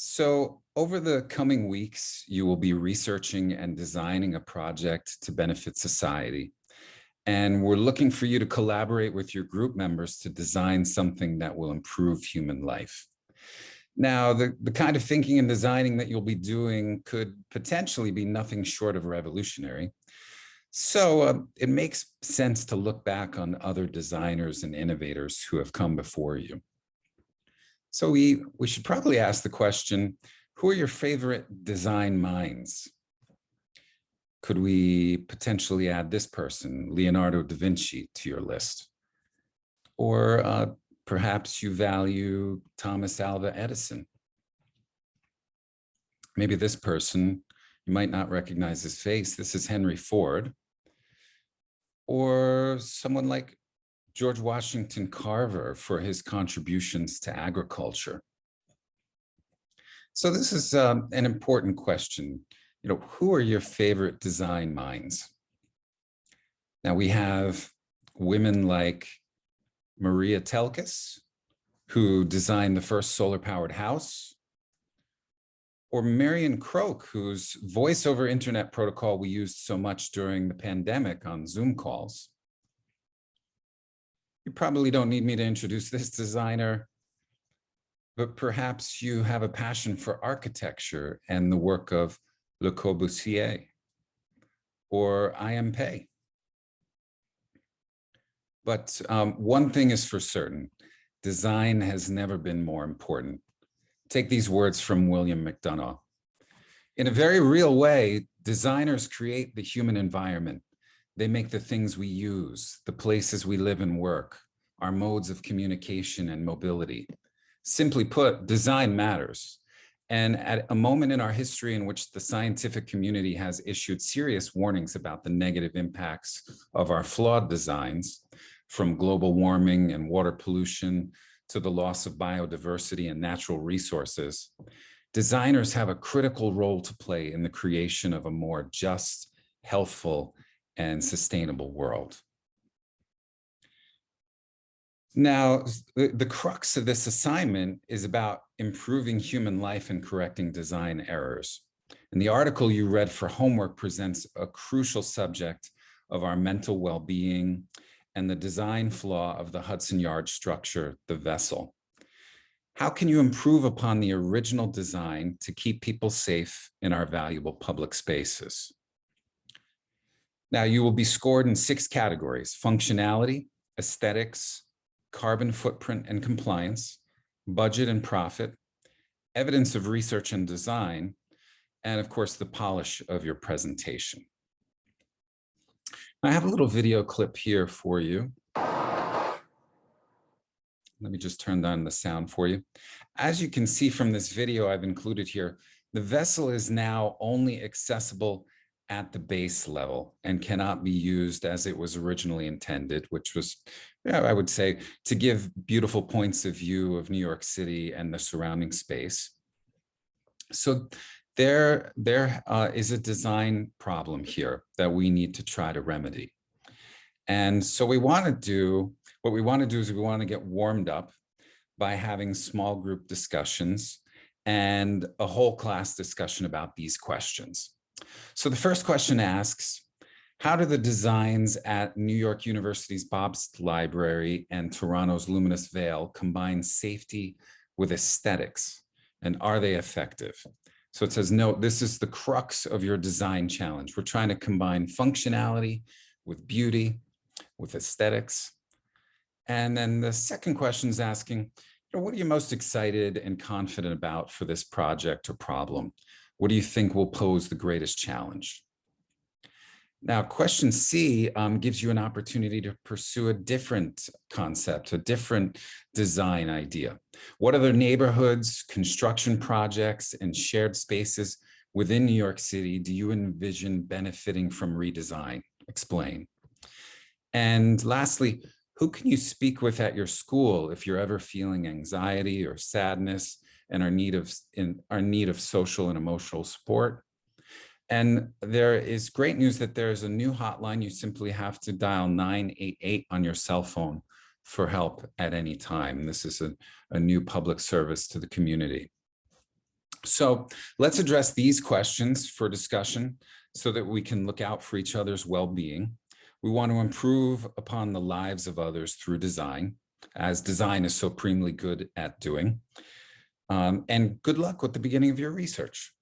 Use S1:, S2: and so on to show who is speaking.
S1: So over the coming weeks, you will be researching and designing a project to benefit society. And we're looking for you to collaborate with your group members to design something that will improve human life. Now, the kind of thinking and designing that you'll be doing could potentially be nothing short of revolutionary. So it makes sense to look back on other designers and innovators who have come before you. So we should probably ask the question, who are your favorite design minds? Could we potentially add this person, Leonardo da Vinci, to your list? Or perhaps you value Thomas Alva Edison. Maybe this person, you might not recognize his face. This is Henry Ford. Or someone like George Washington Carver for his contributions to agriculture. So this is an important question. Who are your favorite design minds? Now we have women like Maria Telkes, who designed the first solar-powered house, or Marion Croak, whose voice over internet protocol we used so much during the pandemic on Zoom calls. You probably don't need me to introduce this designer, but perhaps you have a passion for architecture and the work of Le Corbusier or I.M. Pei. But one thing is for certain, design has never been more important. Take these words from William McDonough. In a very real way, designers create the human environment. They make the things we use, the places we live and work, our modes of communication and mobility. Simply put, design matters. And at a moment in our history in which the scientific community has issued serious warnings about the negative impacts of our flawed designs, from global warming and water pollution to the loss of biodiversity and natural resources, designers have a critical role to play in the creation of a more just, healthful, and sustainable world. Now, the crux of this assignment is about improving human life and correcting design errors. And the article you read for homework presents a crucial subject of our mental well-being and the design flaw of the Hudson Yards structure, the vessel. How can you improve upon the original design to keep people safe in our valuable public spaces? Now, you will be scored in 6 categories: functionality, aesthetics, carbon footprint and compliance, budget and profit, evidence of research and design, and of course, the polish of your presentation. I have a little video clip here for you. Let me just turn down the sound for you. As you can see from this video I've included here, the vessel is now only accessible at the base level and cannot be used as it was originally intended, which was, I would say, to give beautiful points of view of New York City and the surrounding space. So there is a design problem here that we need to try to remedy. And so what we want to do is we want to get warmed up by having small group discussions and a whole class discussion about these questions. So the first question asks, how do the designs at New York University's Bobst Library and Toronto's Luminous Veil combine safety with aesthetics? And are they effective? So it says, no, this is the crux of your design challenge. We're trying to combine functionality with beauty, with aesthetics. And then the second question is asking, what are you most excited and confident about for this project or problem? What do you think will pose the greatest challenge? Now, question C gives you an opportunity to pursue a different concept, a different design idea. What other neighborhoods, construction projects, and shared spaces within New York City do you envision benefiting from redesign? Explain. And lastly, who can you speak with at your school if you're ever feeling anxiety or sadness and are in need of social and emotional support? And there is great news that there is a new hotline. You simply have to dial 988 on your cell phone for help at any time. This is a new public service to the community. So let's address these questions for discussion so that we can look out for each other's well-being. We want to improve upon the lives of others through design, as design is supremely good at doing. And good luck with the beginning of your research.